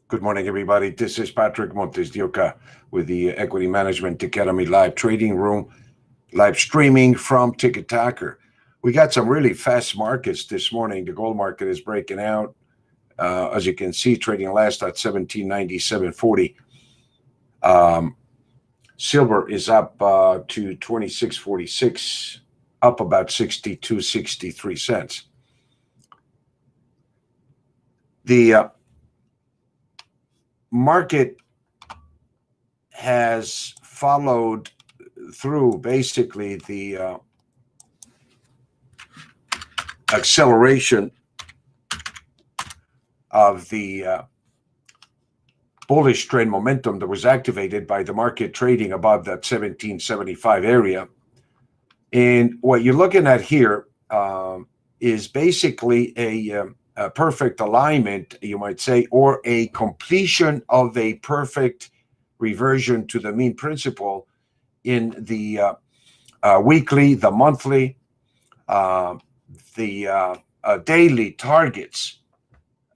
Good morning, everybody. This is Patrick MontesDeOca with the Equity Management Academy live trading room, live streaming from Ticket Tacker. We got some really fast markets this morning. The gold market is breaking out. As you can see, trading last at 1797.40. Silver is up to 26.46, up about 63 cents. The market has followed through basically the acceleration of the bullish trend momentum that was activated by the market trading above that 1775 area. And what you're looking at here is basically a perfect alignment, you might say, or a completion of a perfect reversion to the mean principle in the weekly, the monthly, the daily targets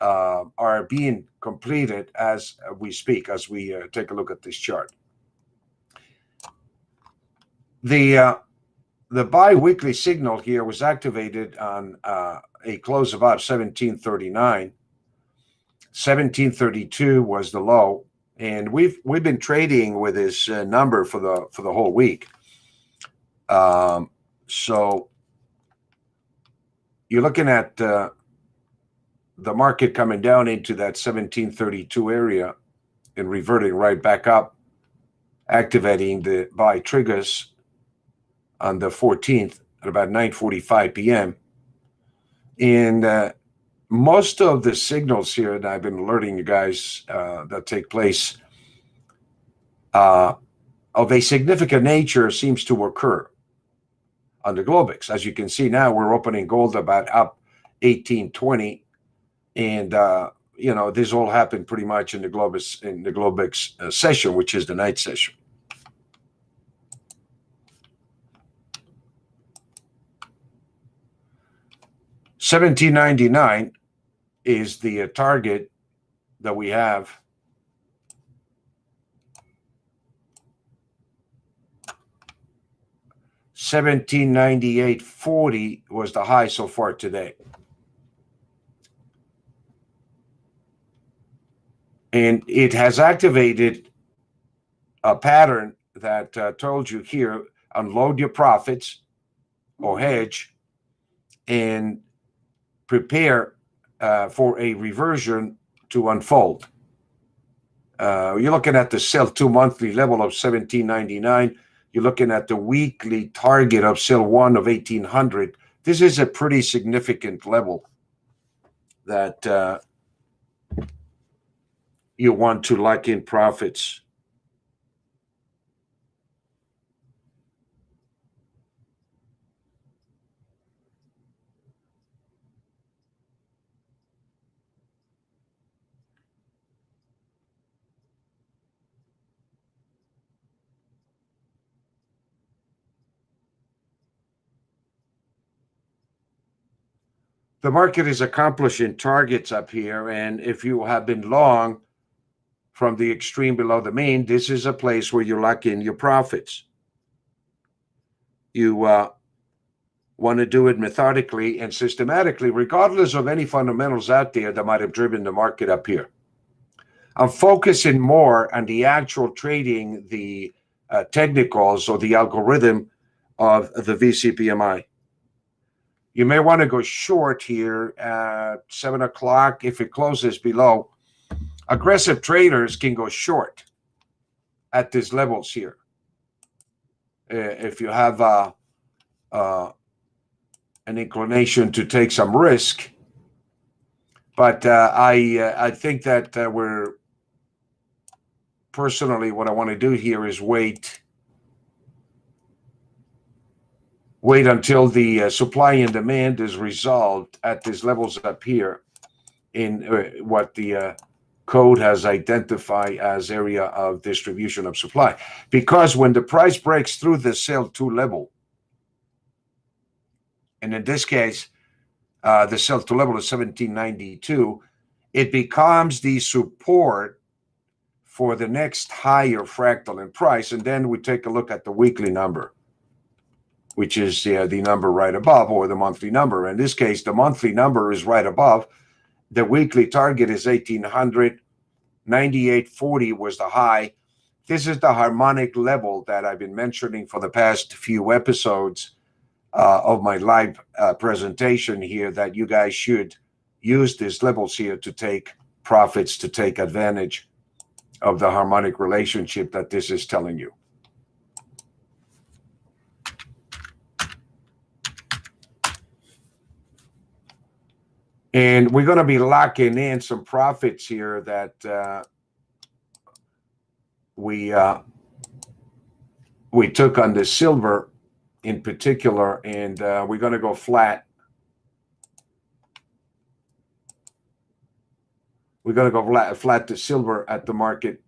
are being completed as we speak, as we take a look at this chart. The bi-weekly signal here was activated on a close above 1739. 1732 was the low, and we've been trading with this number for the whole week. So you're looking at the market coming down into that 1732 area and reverting right back up, activating the buy triggers on the 14th at about 9:45 p.m. And most of the signals here that I've been alerting you guys that take place of a significant nature seems to occur on the Globex. As you can see now, we're opening gold about up 1820, and you know, this all happened pretty much in the Globex session, which is the night session. $17.99 is the target that we have. $17.98.40 was the high so far today. And it has activated a pattern that told you here, unload your profits or hedge and prepare for a reversion to unfold. You're looking at the sell 2 monthly level of 17.99. You're looking at the weekly target of sell 1 of 1800. This is a pretty significant level that you want to lock in profits. The market is accomplishing targets up here, and if you have been long from the extreme below the mean, this is a place where you lock in your profits. You want to do it methodically and systematically, regardless of any fundamentals out there that might have driven the market up here. I'm focusing more on the actual trading, the technicals or the algorithm of the VCPMI. You may want to go short here at 7 o'clock if it closes below. Aggressive traders can go short at these levels here. If you have an inclination to take some risk. But I think that we're personally, what I want to do here is wait until the supply and demand is resolved at these levels up here in what the code has identified as area of distribution of supply. Because when the price breaks through the sell 2 level, and in this case, the sell 2 level is 1792, it becomes the support for the next higher fractal in price. And then we take a look at the weekly number, which is the number right above, or the monthly number. In this case, the monthly number is right above. The weekly target is 1800. 98.40 was the high. This is the harmonic level that I've been mentioning for the past few episodes of my live presentation here, that you guys should use these levels here to take profits, to take advantage of the harmonic relationship that this is telling you. And we're going to be locking in some profits here that we took on the silver in particular, and we're going to go flat. We're going to go flat to silver at the market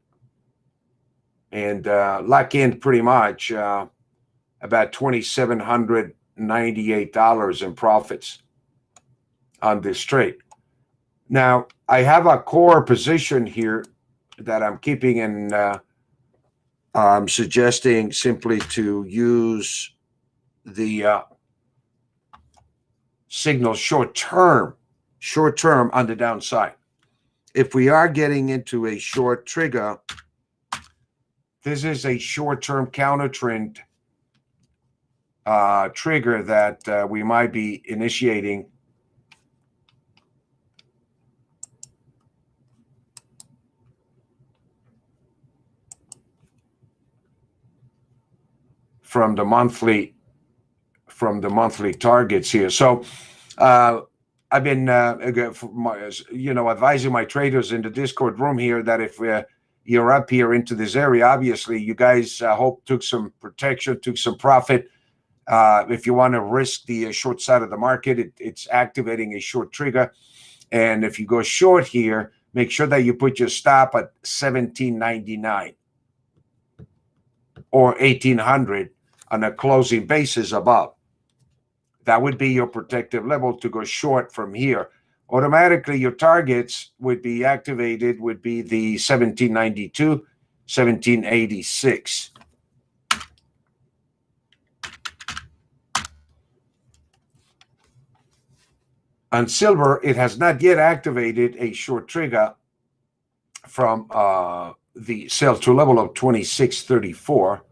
and lock in pretty much about $2,798 in profits on this trade. Now, I have a core position here that I'm keeping, and I'm suggesting simply to use the signal short-term on the downside. If we are getting into a short trigger, this is a short-term counter trend trigger that we might be initiating from the monthly targets here. So I've been advising my traders in the Discord room here that if you're up here into this area, obviously you guys hope took some protection, took some profit. If you want to risk the short side of the market, it's activating a short trigger. And if you go short here, make sure that you put your stop at 1799 or 1800 on a closing basis above. That would be your protective level to go short from here. Automatically, your targets would be activated, would be the 1792, 1786. On silver, it has not yet activated a short trigger from the sell-to level of 2634.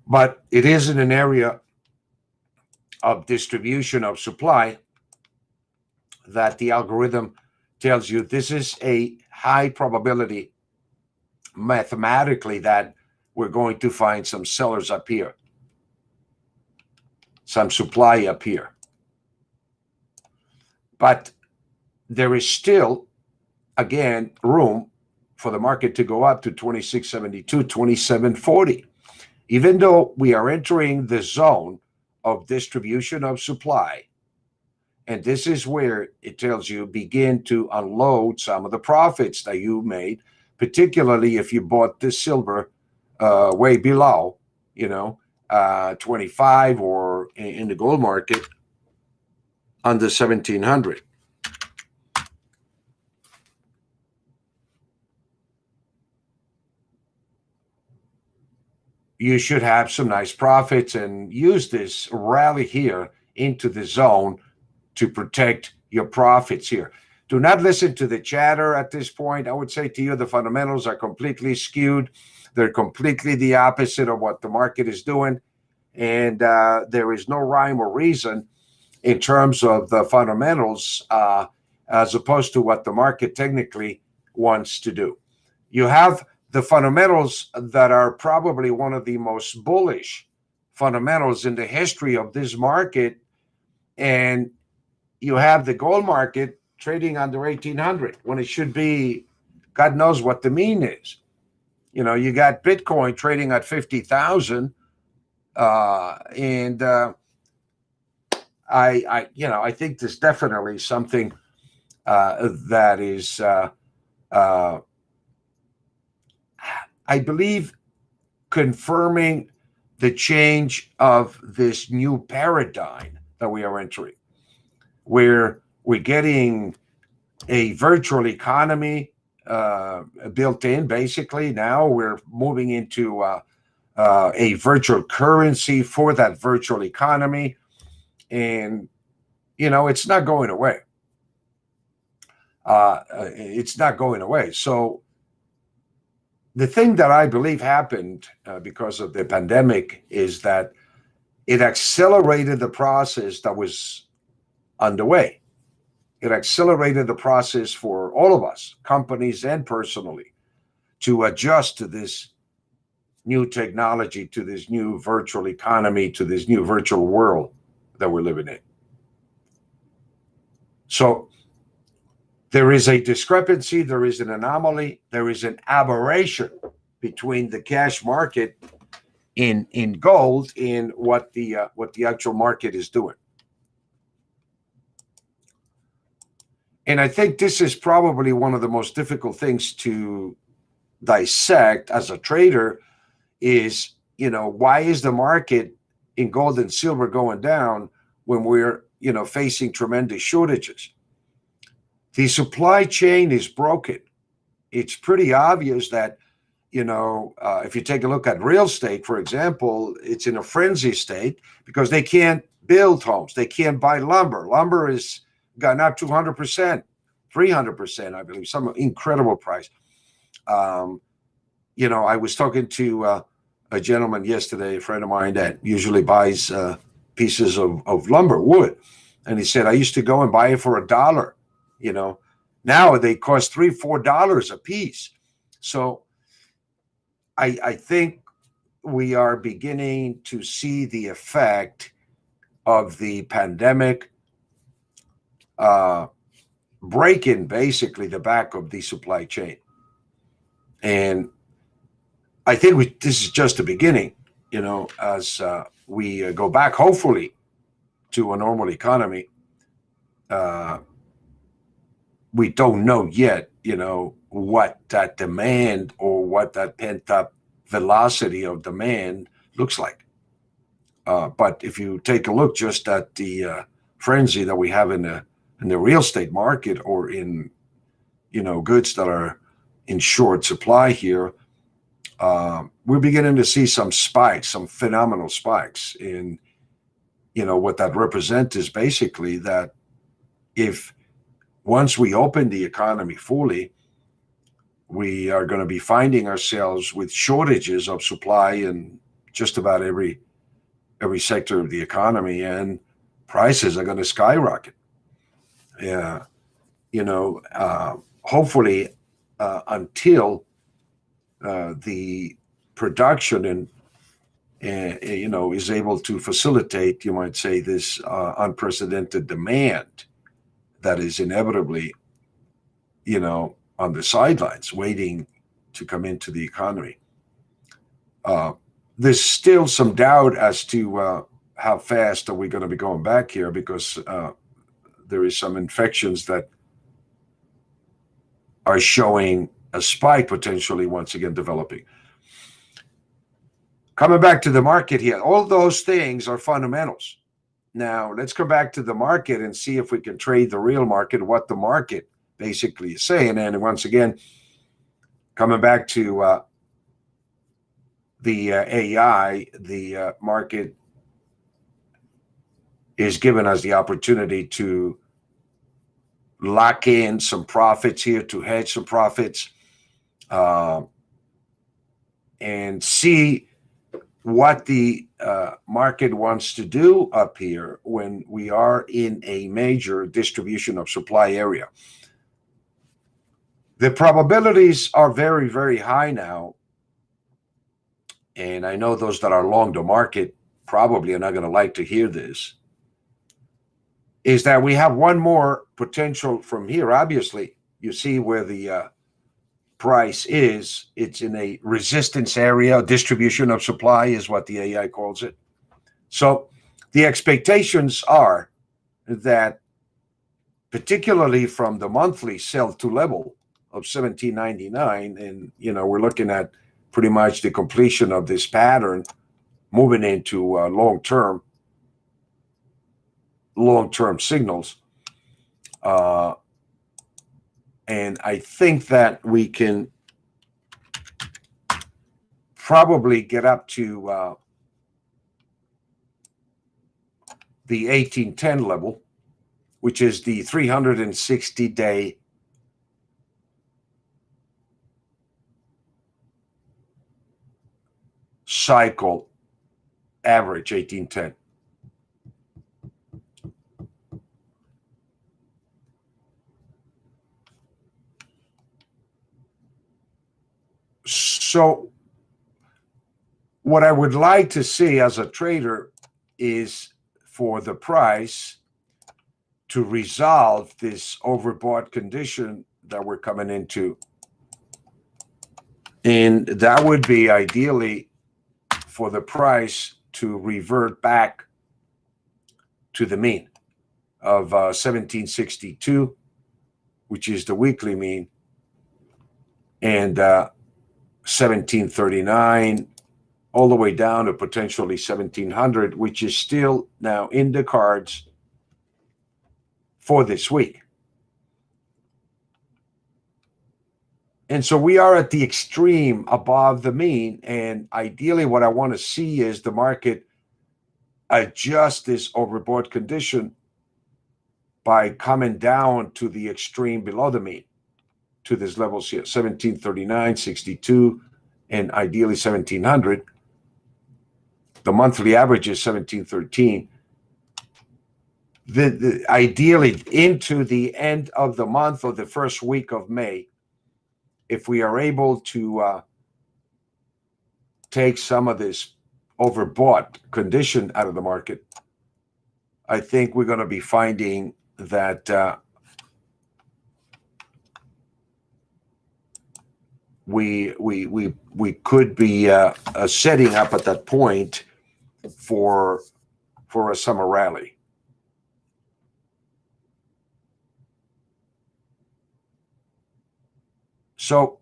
But it is in an area of distribution of supply that the algorithm tells you this is a high probability mathematically that we're going to find some sellers up here, some supply up here. But there is still, again, room for the market to go up to 2672, 2740. Even though we are entering the zone of distribution of supply, and this is where it tells you begin to unload some of the profits that you made, particularly if you bought this silver way below, 25, or in the gold market under 1700. You should have some nice profits and use this rally here into the zone to protect your profits here. Do not listen to the chatter at this point. I would say to you, the fundamentals are completely skewed. They're completely the opposite of what the market is doing. And there is no rhyme or reason in terms of the fundamentals as opposed to what the market technically wants to do. You have the fundamentals that are probably one of the most bullish fundamentals in the history of this market. And you have the gold market trading under 1800 when it should be, God knows what the mean is. You got Bitcoin trading at 50,000. And I think there's definitely something that is, I believe, confirming the change of this new paradigm that we are entering. where we're getting a virtual economy built in. Basically, now we're moving into a virtual currency for that virtual economy. And, it's not going away. It's not going away. So the thing that I believe happened because of the pandemic is that it accelerated the process that was underway. It accelerated the process for all of us, companies and personally, to adjust to this new technology, to this new virtual economy, to this new virtual world that we're living in. So there is a discrepancy, there is an anomaly, there is an aberration between the cash market in gold and what the actual market is doing. And I think this is probably one of the most difficult things to dissect as a trader is, why is the market in gold and silver going down when we're, facing tremendous shortages? The supply chain is broken. It's pretty obvious that, if you take a look at real estate, for example, it's in a frenzy state because they can't build homes. They can't buy lumber. Lumber is gone up 200%, 300%, I believe, some incredible price. I was talking to a gentleman yesterday, a friend of mine that usually buys pieces of lumber, wood. And he said, I used to go and buy it for $1, now they cost $3, $4 a piece. So I think we are beginning to see the effect of the pandemic breaking basically the back of the supply chain. And I think this is just the beginning, as we go back, hopefully, to a normal economy. We don't know yet, what that demand or what that pent-up velocity of demand looks like. But if you take a look just at the frenzy that we have in the real estate market or in, goods that are in short supply here, we're beginning to see some spikes, some phenomenal spikes. And, what that represents is basically that if once we open the economy fully, we are going to be finding ourselves with shortages of supply in just about every sector of the economy, and prices are going to skyrocket. Yeah, hopefully until the production is able to facilitate, you might say, this unprecedented demand that is inevitably, on the sidelines waiting to come into the economy. There's still some doubt as to how fast are we going to be going back here, because there is some infections that are showing a spike potentially once again developing. Coming back to the market here, all those things are fundamentals. Now, let's come back to the market and see if we can trade the real market, what the market basically is saying. And once again, coming back to the AI, the market is giving us the opportunity to lock in some profits here, to hedge some profits, and see what the market wants to do up here when we are in a major distribution of supply area. The probabilities are very, very high now. And I know those that are long the market probably are not going to like to hear this, is that we have one more potential from here. Obviously, you see where the price is. It's in a resistance area. Distribution of supply is what the AI calls it. So the expectations are that, particularly from the monthly sell-to level of 1799, and we're looking at pretty much the completion of this pattern moving into long-term signals. And I think that we can probably get up to the 1810 level, which is the 360-day cycle average, 1810. So what I would like to see as a trader is for the price to resolve this overbought condition that we're coming into. And that would be ideally for the price to revert back to the mean of 1762, which is the weekly mean, and 1739, all the way down to potentially 1700, which is still now in the cards for this week. And so we are at the extreme above the mean, and ideally what I want to see is the market adjust this overbought condition by coming down to the extreme below the mean, to these levels here, 1739, 62, and ideally 1700. The monthly average is 1713. Ideally into the end of the month or the first week of May, if we are able to take some of this overbought condition out of the market, I think we're going to be finding that we could be setting up at that point for a summer rally. So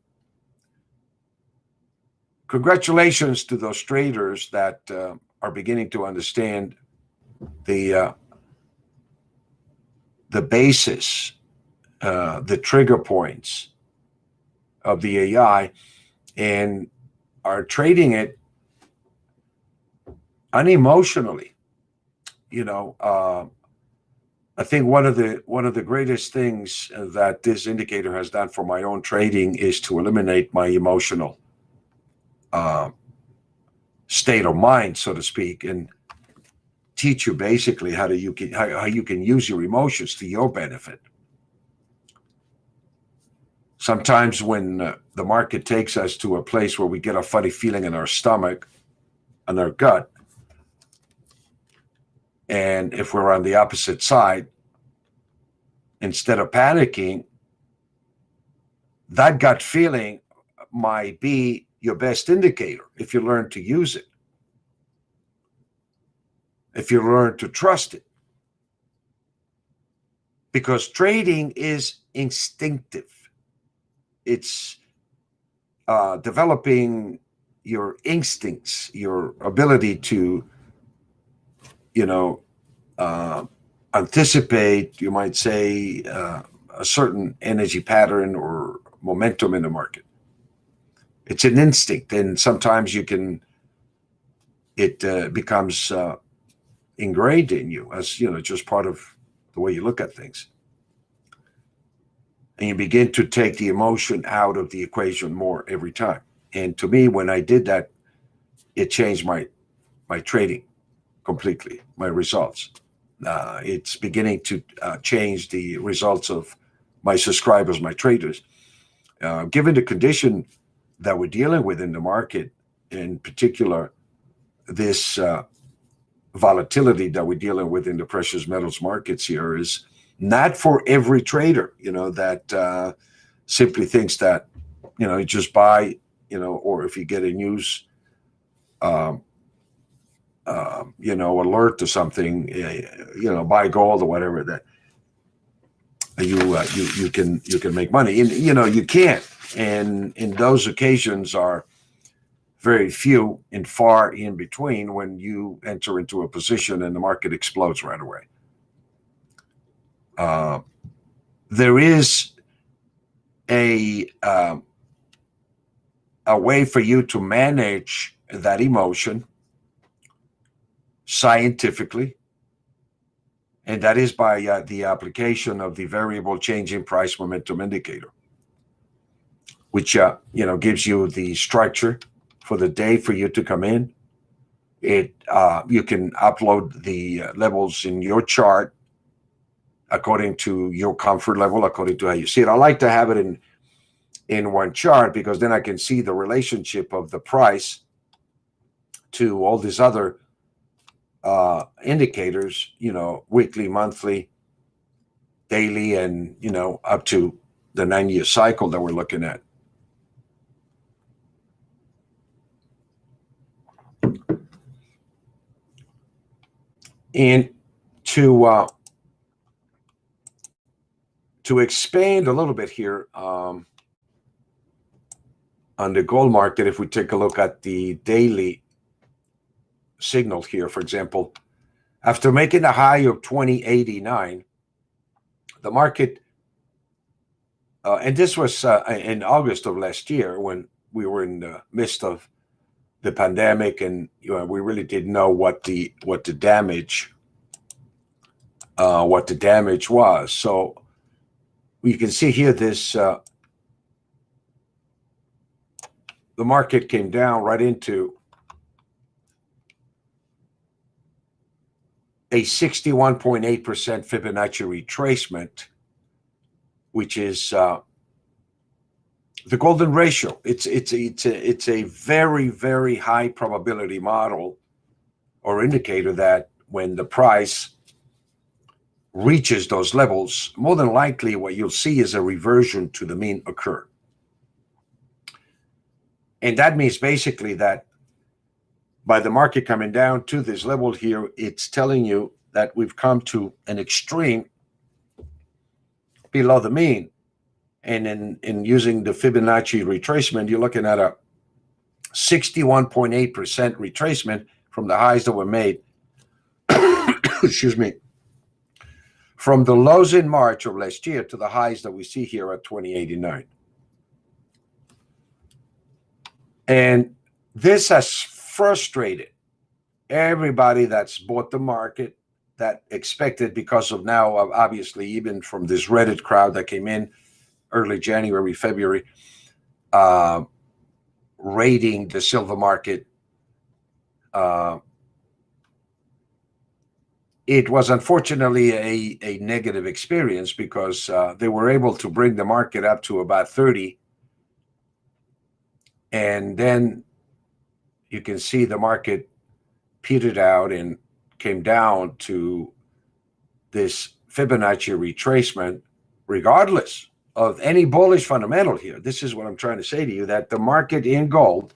congratulations to those traders that are beginning to understand the basis, the trigger points of the AI, and are trading it unemotionally. You know, I think one of the greatest things that this indicator has done for my own trading is to eliminate my emotional state of mind, so to speak, and teach you basically how you can use your emotions to your benefit. Sometimes when the market takes us to a place where we get a funny feeling in our stomach and our gut, and if we're on the opposite side, instead of panicking, that gut feeling might be your best indicator if you learn to use it, if you learn to trust it. Because trading is instinctive. It's developing your instincts, your ability to, anticipate, you might say, a certain energy pattern or momentum in the market. It's an instinct, and sometimes it becomes ingrained in you as, just part of the way you look at things. And you begin to take the emotion out of the equation more every time. And to me, when I did that, it changed my trading completely, my results. It's beginning to change the results of my subscribers, my traders. Given the condition that we're dealing with in the market, in particular, this volatility that we're dealing with in the precious metals markets here is not for every trader, that simply thinks that, you just buy, or if you get a news, alert to something, buy gold or whatever, that you can make money. And, you can't. And in those occasions are very few and far in between when you enter into a position and the market explodes right away. there is a way for you to manage that emotion scientifically, and that is by the application of the variable change in price momentum indicator, which gives you the structure for the day for you to come in. You can upload the levels in your chart according to your comfort level, according to how you see it. I like to have it in one chart, because then I can see the relationship of the price to all these other indicators, weekly, monthly, daily, and up to the 9-year cycle that we're looking at. And to expand a little bit here on the gold market, if we take a look at the daily signal here, for example, after making a high of 2089, the market, and this was in August of last year, when we were in the midst of the pandemic, and we really didn't know what the damage was. So you can see here this the market came down right into a 61.8% Fibonacci retracement, which is the golden ratio. It's a very, very high probability model or indicator that when the price reaches those levels, more than likely what you'll see is a reversion to the mean occur. And that means basically that by the market coming down to this level here, it's telling you that we've come to an extreme below the mean. And in using the Fibonacci retracement, you're looking at a 61.8% retracement from the highs that were made, excuse me, from the lows in March of last year to the highs that we see here at 2089. And this has frustrated everybody that's bought the market, that expected, because of now, obviously, even from this Reddit crowd that came in early January, February, raiding the silver market. It was unfortunately a negative experience, because they were able to bring the market up to about 30. And then you can see the market petered out and came down to this Fibonacci retracement, regardless of any bullish fundamental here. This is what I'm trying to say to you, that the market in gold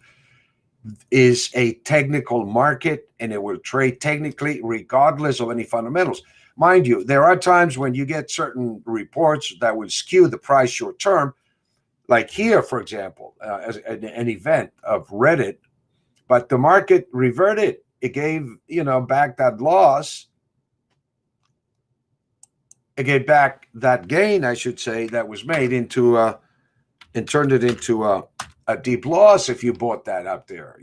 is a technical market, and it will trade technically regardless of any fundamentals. Mind you, there are times when you get certain reports that will skew the price short term, like here, for example, as an event of Reddit, but the market reverted. It gave, back that loss. It gave back that gain, I should say, that was made into and turned it into a deep loss if you bought that up there,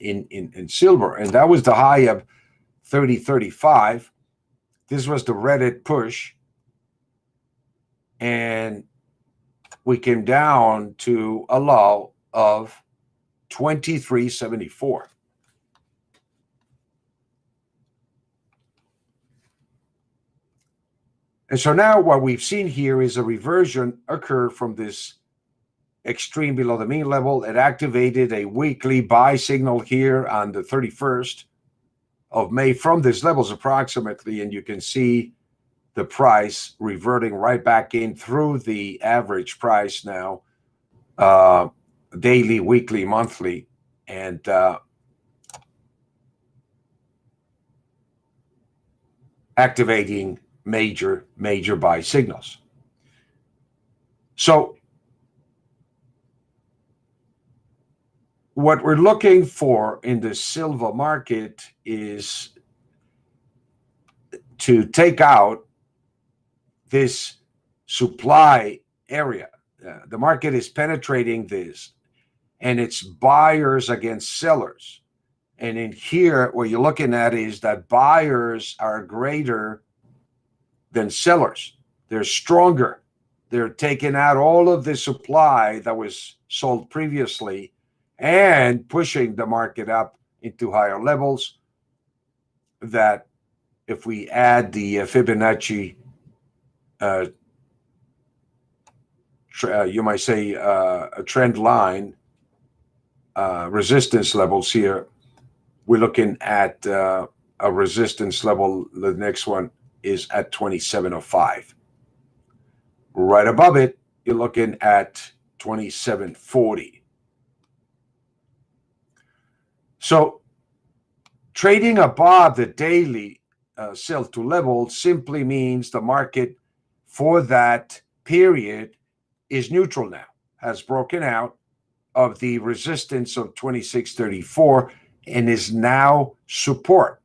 in silver. And that was the high of 30.35. This was the Reddit push. And we came down to a low of 23.74. And so now what we've seen here is a reversion occur from this extreme below the mean level. It activated a weekly buy signal here on the 31st of May from these levels approximately, and you can see the price reverting right back in through the average price now, daily, weekly, monthly, and activating major buy signals. So what we're looking for in the silver market is to take out this supply area. The market is penetrating this, and it's buyers against sellers. And in here, what you're looking at is that buyers are greater than sellers. They're stronger. They're taking out all of the supply that was sold previously and pushing the market up into higher levels. That if we add the Fibonacci, you might say a trend line, resistance levels here, we're looking at a resistance level. The next one is at 2705. Right above it, you're looking at 2740. So trading above the daily sell to level simply means the market for that period is neutral now, has broken out of the resistance of 2634 and is now support.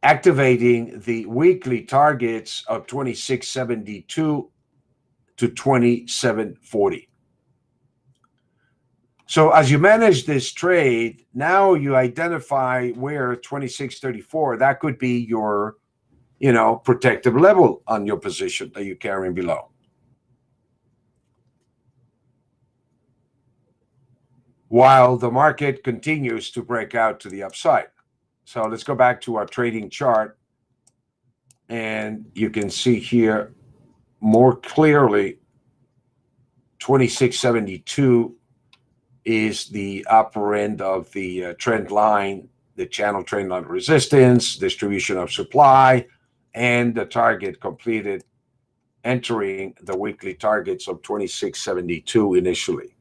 Activating the weekly targets of 2672 to 2740. So as you manage this trade, now you identify where 2634, that could be your, protective level on your position that you're carrying below. While the market continues to break out to the upside. So let's go back to our trading chart, and you can see here more clearly 2672 is the upper end of the trend line, the channel trend line resistance, distribution of supply, and the target completed, entering the weekly targets of 2672 initially.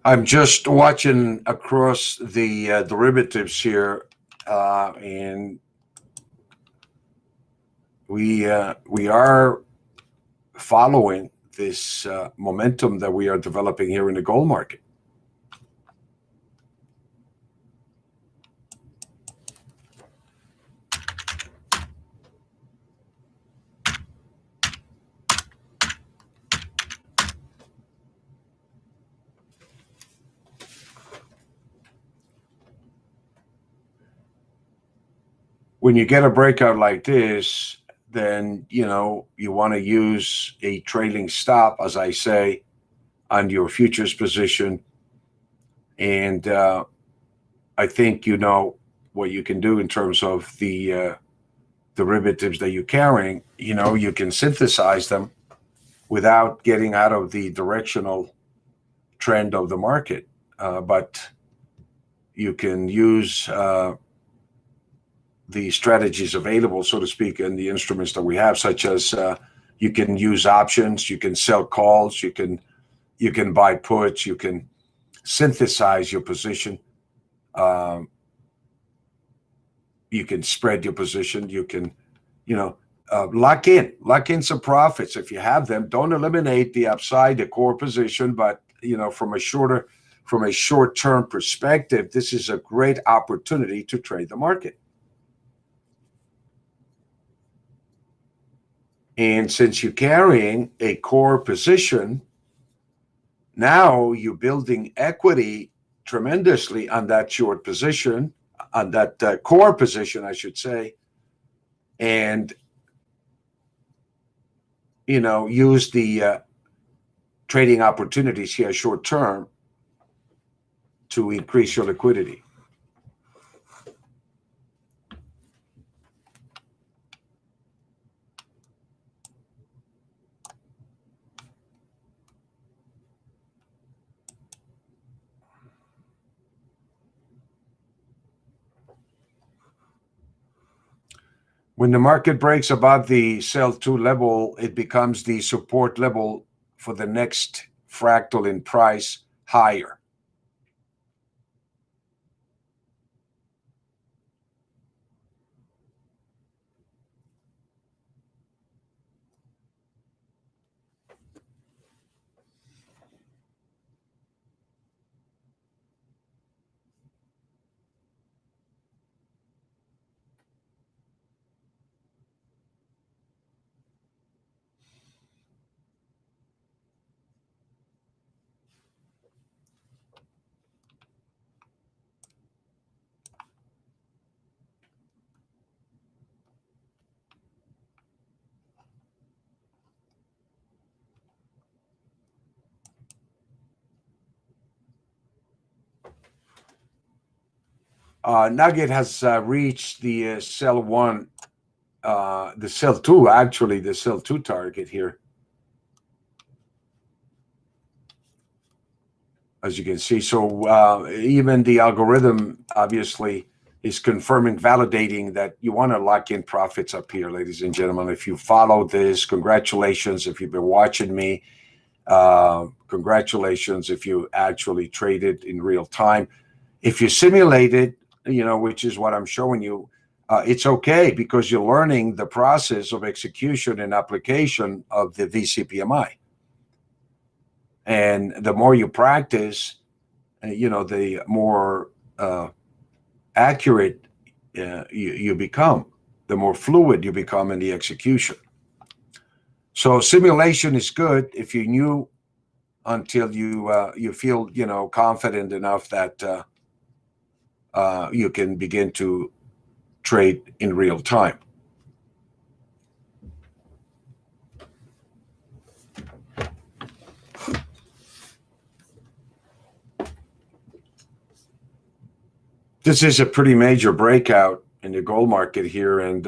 I'm just watching across the derivatives here, and we are following this momentum that we are developing here in the gold market. When you get a breakout like this, then you want to use a trailing stop, as I say, on your futures position. And I think what you can do in terms of the derivatives that you're carrying. You can synthesize them without getting out of the directional trend of the market, but you can use the strategies available, so to speak, and the instruments that we have, such as you can use options, you can sell calls, you can buy puts, you can synthesize your position, you can spread your position, you can lock in some profits if you have them. Don't eliminate the upside, the core position, but from a short-term perspective, this is a great opportunity to trade the market. And since you're carrying a core position, now you're building equity tremendously on that short position, on that core position, I should say. and use the trading opportunities here short term to increase your liquidity. When the market breaks above the sell 2 level, it becomes the support level for the next fractal in price higher. Nugget has reached the sell 1, the sell 2, actually, the sell 2 target here. As you can see, so even the algorithm obviously is confirming, validating that you want to lock in profits up here, ladies and gentlemen. If you follow this, congratulations. If you've been watching me, congratulations. If you actually traded in real time, if you simulated, which is what I'm showing you, it's okay, because you're learning the process of execution and application of the VCPMI. And the more you practice, the more accurate you become, the more fluid you become in the execution. So simulation is good if you're new, until you feel confident enough that you can begin to trade in real time. This is a pretty major breakout in the gold market here, and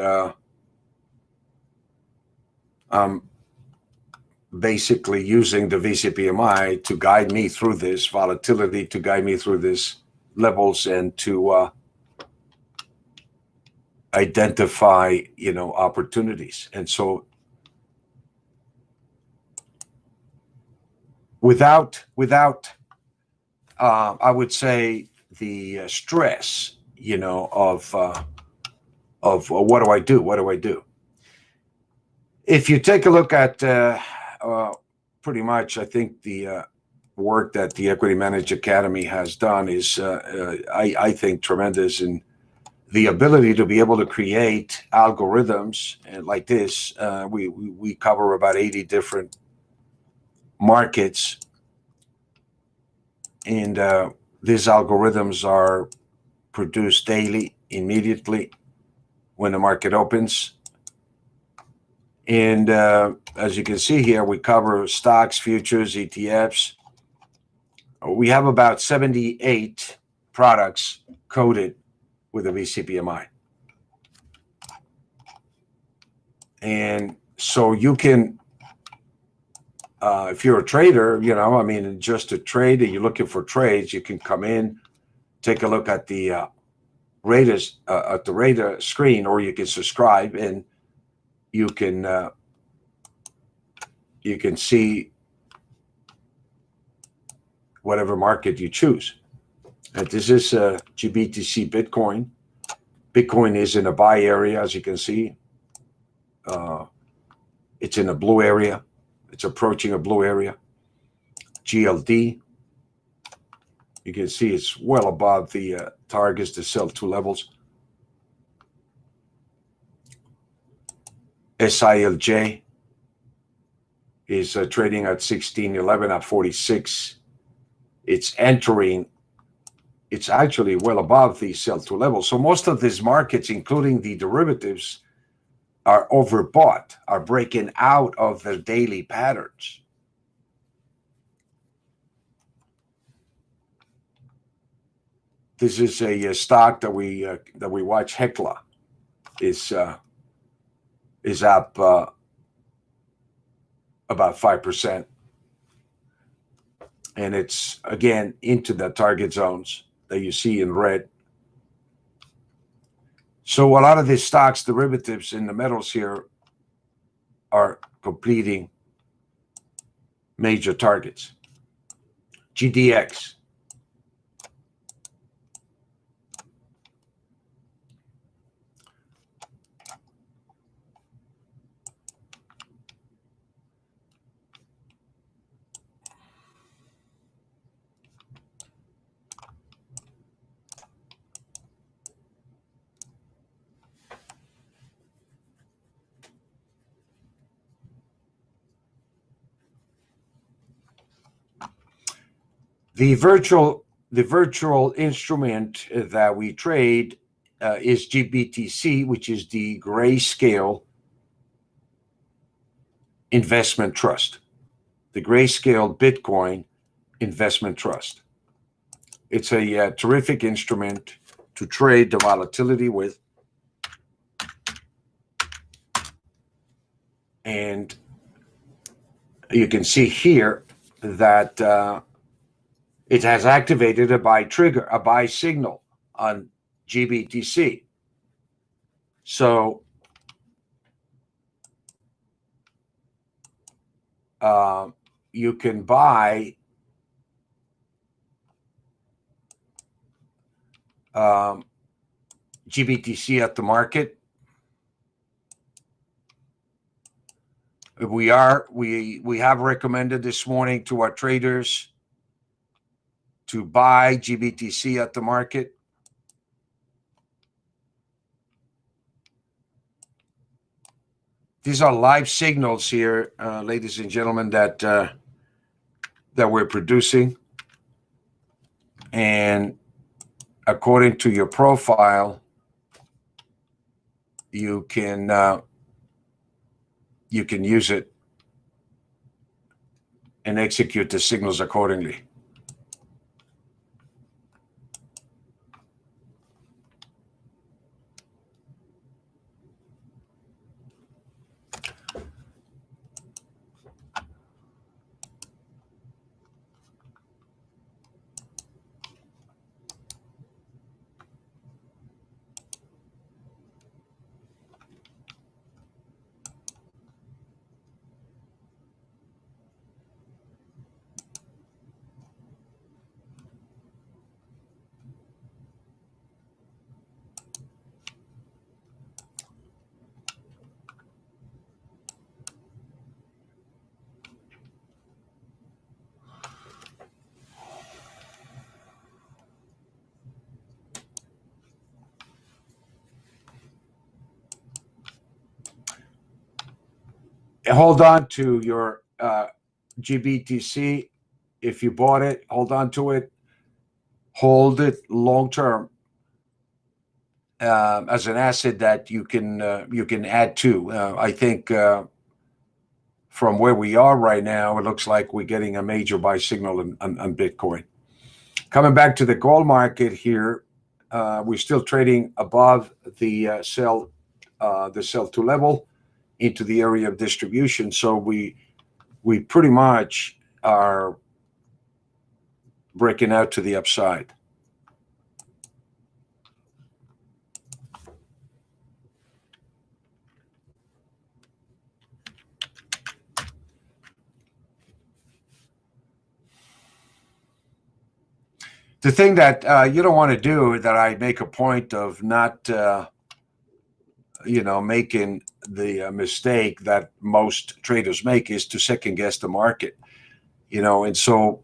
I'm basically using the VCPMI to guide me through this volatility, to guide me through these levels, and to identify opportunities. And so without I would say the stress of what do I do, if you take a look at pretty much, I think the work that the Equity Managed Academy has done is I think tremendous in the ability to be able to create algorithms like this. We cover about 80 different markets, and these algorithms are produced daily, immediately when the market opens. And as you can see here, we cover stocks, futures, ETFs. We have about 78 products coded with a VCPMI. And so you can, if you're a trader, just to trade, and you're looking for trades, you can come in, take a look at the radar screen, or you can subscribe, and you can see whatever market you choose. And this is GBTC Bitcoin. Bitcoin is in a buy area, as you can see. It's in a blue area. It's approaching a blue area. GLD, you can see it's well above the targets, the sell 2 levels. SILJ is trading at 1611 at 46. It's actually well above the sell 2 level. So most of these markets, including the derivatives, are overbought, are breaking out of their daily patterns. This is a stock that we watch. Hekla is up about 5%, and it's again into the target zones that you see in red. So a lot of these stocks, derivatives in the metals here, are completing major targets. GDX. The virtual instrument that we trade is GBTC, which is the Grayscale Investment Trust, the Grayscale Bitcoin Investment Trust. It's a terrific instrument to trade the volatility with, and you can see here that it has activated a buy trigger, a buy signal on GBTC. So you can buy GBTC at the market. We have recommended this morning to our traders to buy GBTC at the market. These are live signals here, ladies and gentlemen, that we're producing. And according to your profile, you can use it and execute the signals accordingly. Hold on to your GBTC. If you bought it, hold on to it. Hold it long term as an asset that you can add to. I think from where we are right now, it looks like we're getting a major buy signal on Bitcoin. Coming back to the gold market here, we're still trading above the sell to level into the area of distribution. So we pretty much are breaking out to the upside. The thing that you don't want to do, that I make a point of not making the mistake that most traders make, is to second guess the market, and so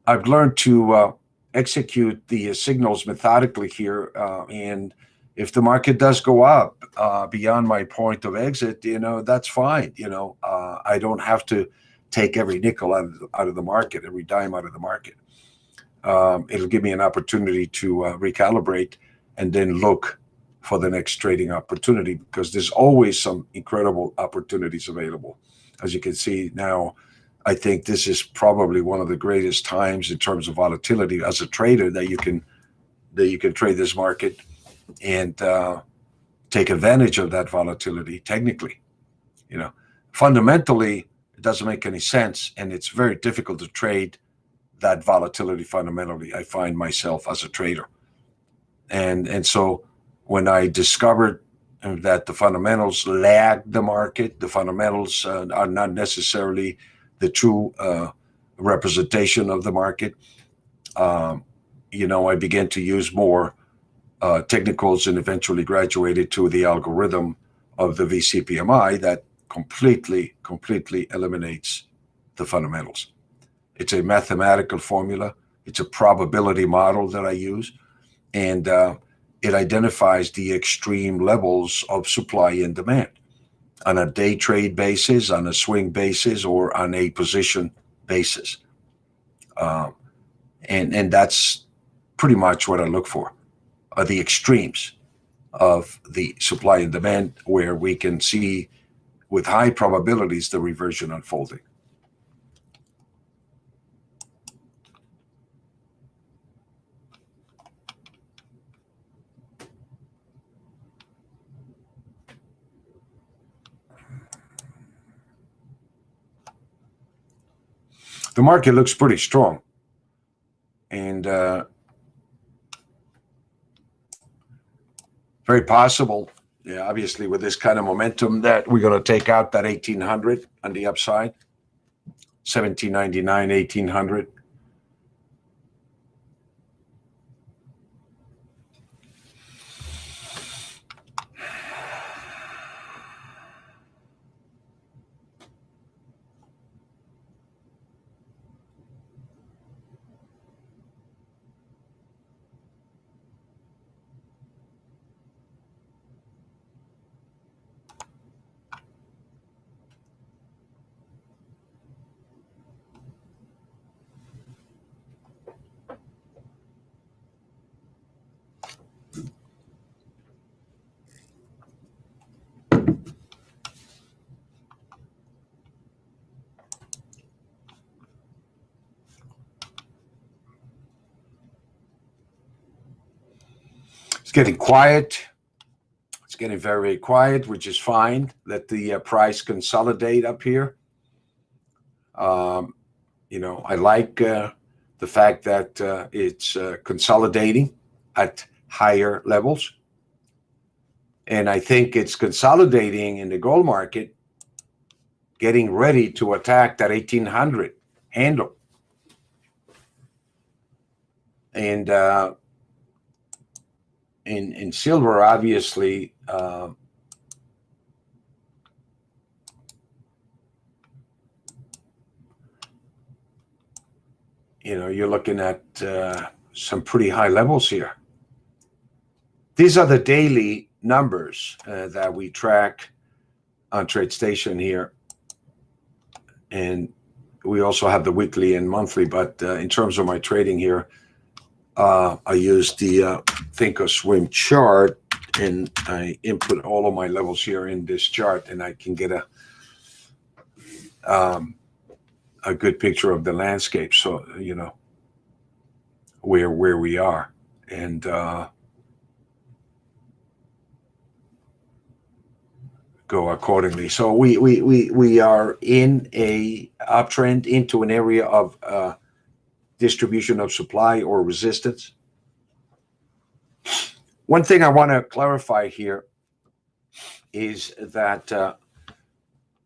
I've learned to execute the signals methodically here, and if the market does go up beyond my point of exit, that's fine. I don't have to take every nickel out of the market, every dime out of the market. It'll give me an opportunity to recalibrate and then look for the next trading opportunity, because there's always some incredible opportunities available. As you can see now, I think this is probably one of the greatest times in terms of volatility as a trader that you can trade this market and take advantage of that volatility technically. Fundamentally, it doesn't make any sense, and it's very difficult to trade that volatility fundamentally, I find myself as a trader. And so when I discovered that the fundamentals lag the market, the fundamentals are not necessarily the true representation of the market, I began to use more technicals and eventually graduated to the algorithm of the VCPMI that completely eliminates the fundamentals. It's a mathematical formula. It's a probability model that I use, and it identifies the extreme levels of supply and demand on a day trade basis, on a swing basis, or on a position basis. And that's pretty much what I look for, are the extremes of the supply and demand, where we can see with high probabilities the reversion unfolding. The market looks pretty strong, and very possible, obviously, with this kind of momentum, that we're going to take out that 1800 on the upside, 1799, 1800. It's getting quiet. It's getting very, very quiet, which is fine. Let the price consolidate up here. I like the fact that it's consolidating at higher levels. And I think it's consolidating in the gold market, getting ready to attack that 1800 handle. And in silver, obviously, you're looking at some pretty high levels here. These are the daily numbers that we track on TradeStation here. And we also have the weekly and monthly, but in terms of my trading here, I use the Thinkorswim chart, and I input all of my levels here in this chart, and I can get a good picture of the landscape. So, where we are, and go accordingly. So we are in a uptrend into an area of distribution of supply or resistance. One thing I want to clarify here is that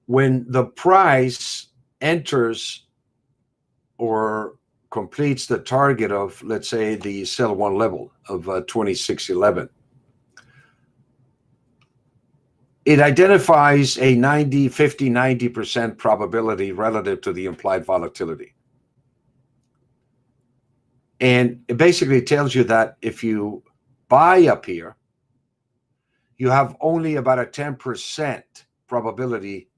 when the price enters or completes the target of, let's say, the sell one level of 2611, it identifies a 90% probability relative to the implied volatility. And it basically tells you that if you buy up here, you have only about a 10% probability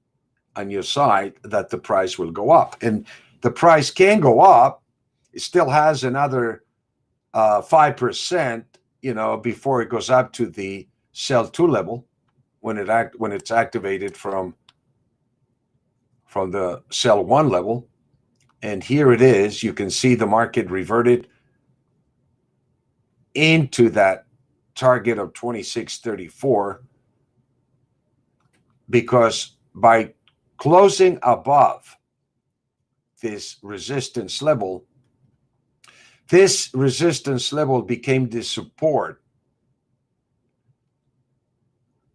on your side that the price will go up. And the price can go up. It still has another 5%, before it goes up to the sell 2 level when it's activated from the sell 1 level. And here it is. You can see the market reverted into that target of 26.34 because by closing above this resistance level became the support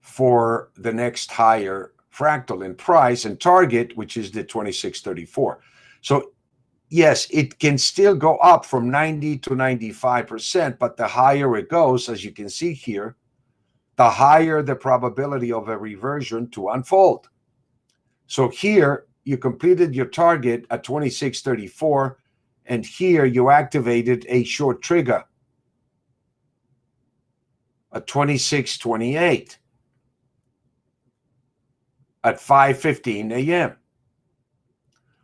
for the next higher fractal in price and target, which is the 26.34. So yes, it can still go up from 90 to 95%, but the higher it goes, as you can see here, the higher the probability of a reversion to unfold. So here you completed your target at 26.34, and here you activated a short trigger at 26.28 at 5:15 a.m.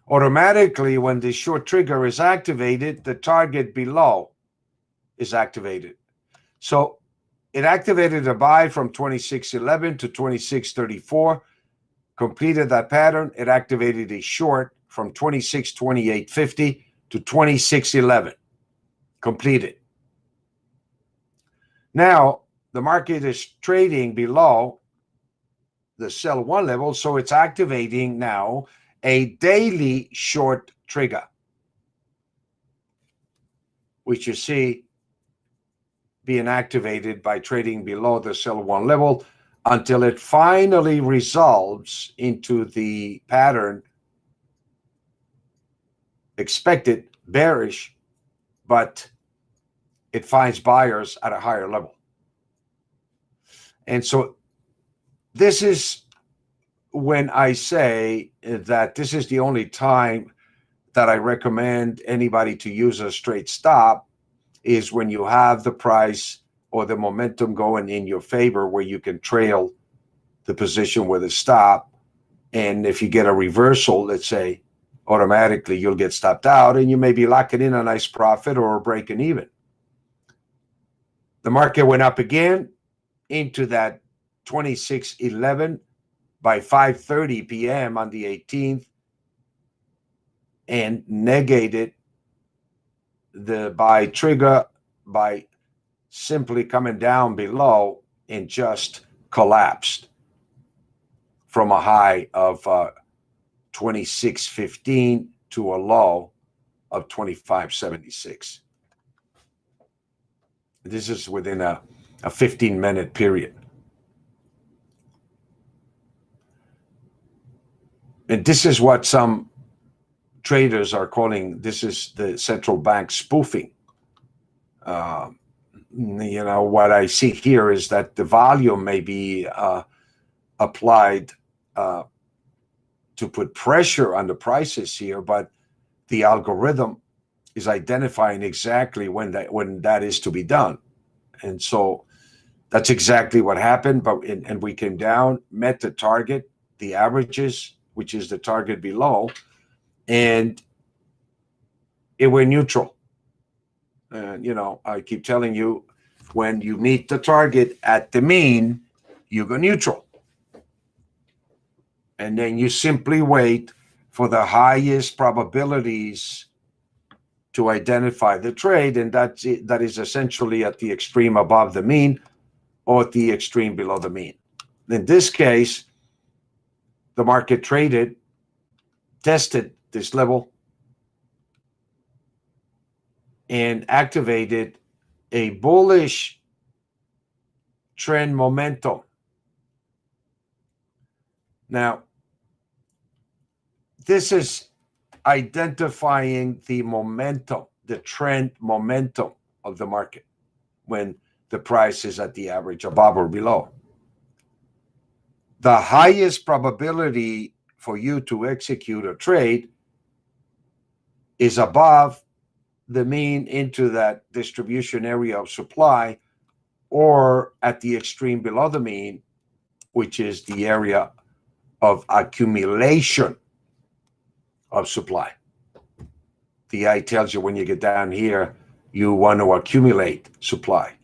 Automatically, when the short trigger is activated, the target below is activated. So it activated a buy from 26.11 to 26.34, completed that pattern. It activated a short from 26.28.50 to 26.11, completed. Now, the market is trading below the sell 1 level, so it's activating now a daily short trigger, which you see being activated by trading below the sell 1 level until it finally resolves into the pattern expected bearish, but it finds buyers at a higher level. And so this is when I say that this is the only time that I recommend anybody to use a straight stop is when you have the price or the momentum going in your favor where you can trail the position with a stop. And if you get a reversal, let's say, automatically you'll get stopped out and you may be locking in a nice profit or breaking even. The market went up again into that 26.11 by 5:30 p.m. on the 18th and negated the buy trigger by simply coming down below and just collapsed from a high of 26.15 to a low of 25.76. This is within a 15-minute period. And this is what some traders are calling, this is the central bank spoofing. What I see here is that the volume may be applied to put pressure on the prices here, but the algorithm is identifying exactly when that is to be done. And so that's exactly what happened. And we came down, met the target, the averages, which is the target below, and it went neutral. I keep telling you, when you meet the target at the mean, you go neutral. And then you simply wait for the highest probabilities to identify the trade, and that is essentially at the extreme above the mean or at the extreme below the mean. In this case, the market traded, tested this level, and activated a bullish trend momentum. Now, this is identifying the momentum, the trend momentum of the market when the price is at the average above or below. The highest probability for you to execute a trade is above the mean into that distribution area of supply, or at the extreme below the mean, which is the area of accumulation of supply. The eye tells you when you get down here, you want to accumulate supply,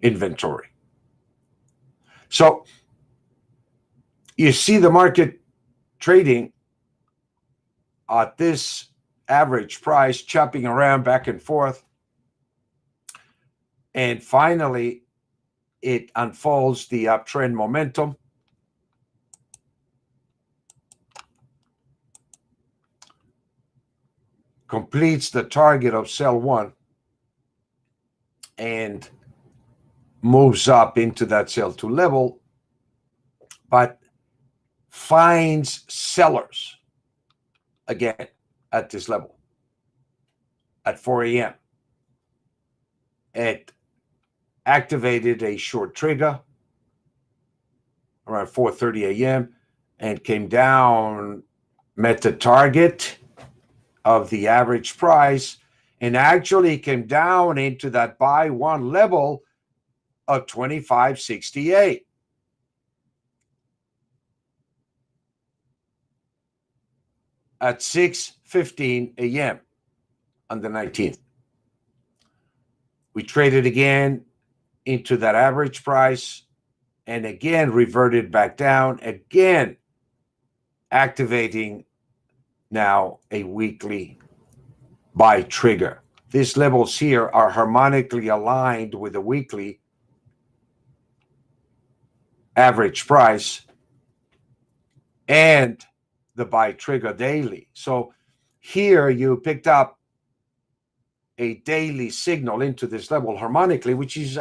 inventory. So you see the market trading at this average price, chopping around back and forth. And finally, it unfolds the uptrend momentum. Completes the target of sell one and moves up into that sell two level, but finds sellers again at this level at 4 a.m. It activated a short trigger around 4:30 a.m. and came down, met the target of the average price, and actually came down into that buy one level of 25.68. At 6:15 a.m. on the 19th. We traded again into that average price and again reverted back down, again activating now a weekly buy trigger. These levels here are harmonically aligned with the weekly average price and the buy trigger daily. So here you picked up a daily signal into this level harmonically, which is,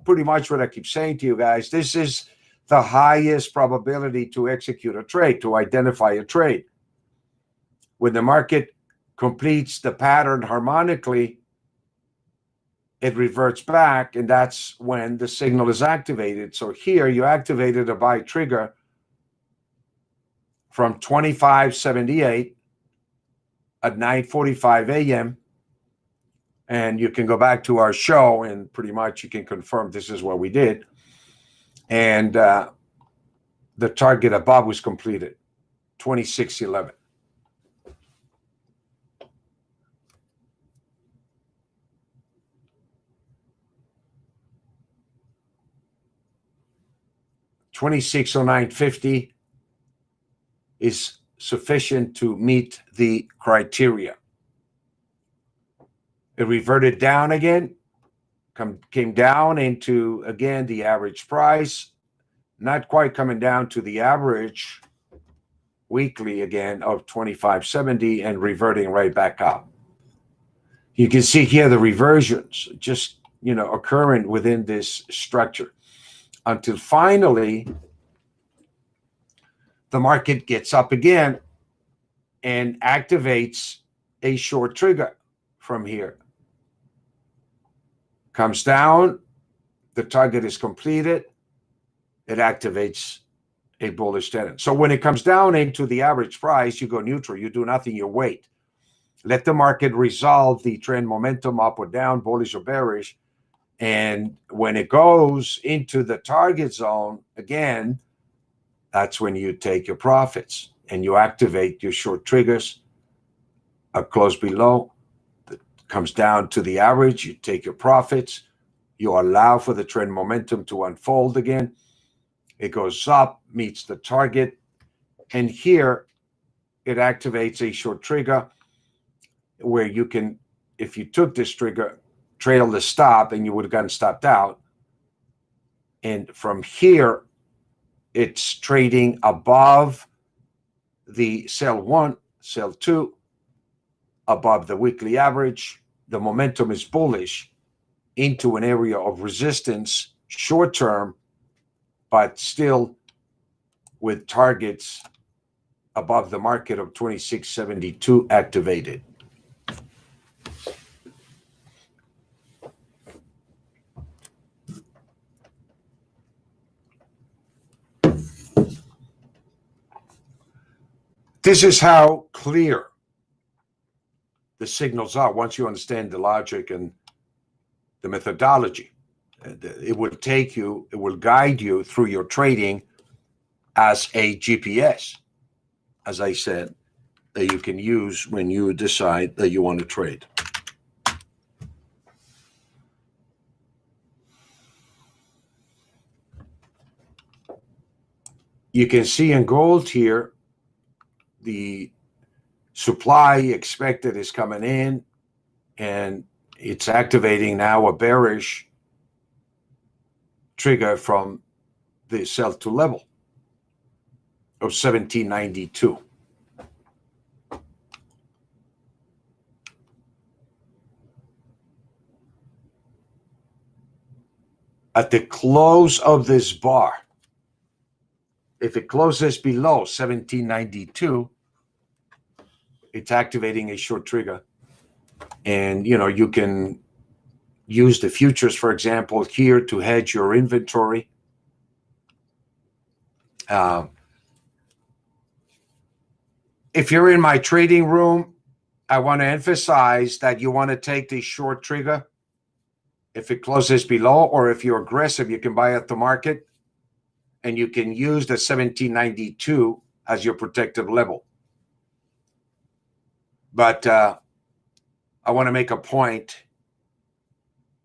pretty much what I keep saying to you guys. This is the highest probability to execute a trade, to identify a trade. When the market completes the pattern harmonically, it reverts back, and that's when the signal is activated. So here you activated a buy trigger from 25.78 at 9:45 a.m. And you can go back to our show and pretty much you can confirm this is what we did. And the target above was completed, 26.11. $26.0950 is sufficient to meet the criteria. It reverted down again, came down into, again, the average price, not quite coming down to the average weekly again of 25.70 and reverting right back up. You can see here the reversions just, occurring within this structure until finally the market gets up again and activates a short trigger from here. Comes down, the target is completed, it activates a bullish trend. So when it comes down into the average price, you go neutral, you do nothing, you wait. Let the market resolve the trend momentum up or down, bullish or bearish. And when it goes into the target zone, again, that's when you take your profits and you activate your short triggers, a close below, that comes down to the average, you take your profits, you allow for the trend momentum to unfold again. It goes up, meets the target, and here it activates a short trigger where you can, if you took this trigger, trail the stop and you would have gotten stopped out. And from here, it's trading above the sell one, sell two, above the weekly average. The momentum is bullish into an area of resistance, short term, but still with targets above the market of 26.72 activated. This is how clear the signals are once you understand the logic and the methodology. It will guide you through your trading as a GPS, as I said, that you can use when you decide that you want to trade. You can see in gold here, the supply expected is coming in, and it's activating now a bearish trigger from the sell to level of 1792. At the close of this bar, if it closes below 1792, it's activating a short trigger. And, you can use the futures, for example, here to hedge your inventory. If you're in my trading room, I want to emphasize that you want to take the short trigger if it closes below, or if you're aggressive, you can buy at the market, and you can use the 1792 as your protective level. But I want to make a point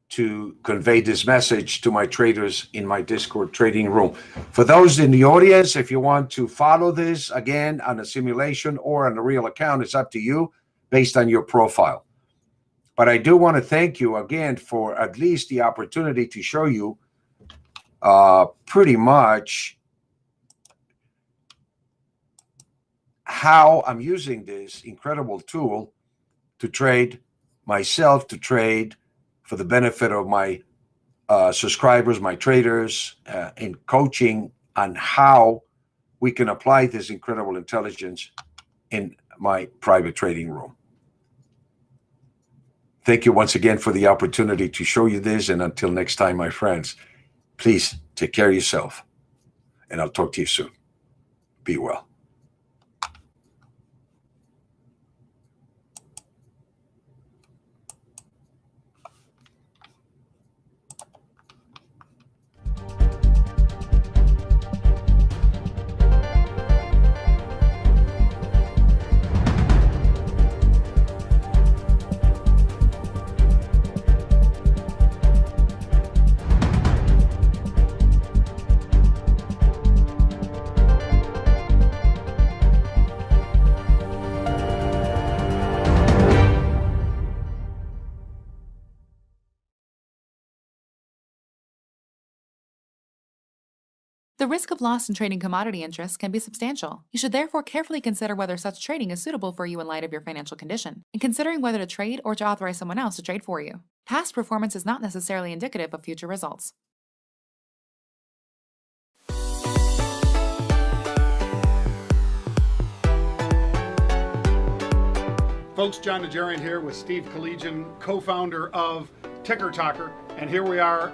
to convey this message to my traders in my Discord trading room. For those in the audience, if you want to follow this again on a simulation or on a real account, it's up to you based on your profile. But I do want to thank you again for at least the opportunity to show you pretty much how I'm using this incredible tool to trade myself, to trade for the benefit of my subscribers, my traders, in coaching on how we can apply this incredible intelligence in my private trading room. Thank you once again for the opportunity to show you this. And until next time, my friends, please take care of yourself. And I'll talk to you soon. Be well. The risk of loss in trading commodity interests can be substantial. You should therefore carefully consider whether such trading is suitable for you in light of your financial condition, and considering whether to trade or to authorize someone else to trade for you. Past performance is not necessarily indicative of future results. Folks, John Najarian here with Steve Collegian, co-founder of Ticker Talker, and here we are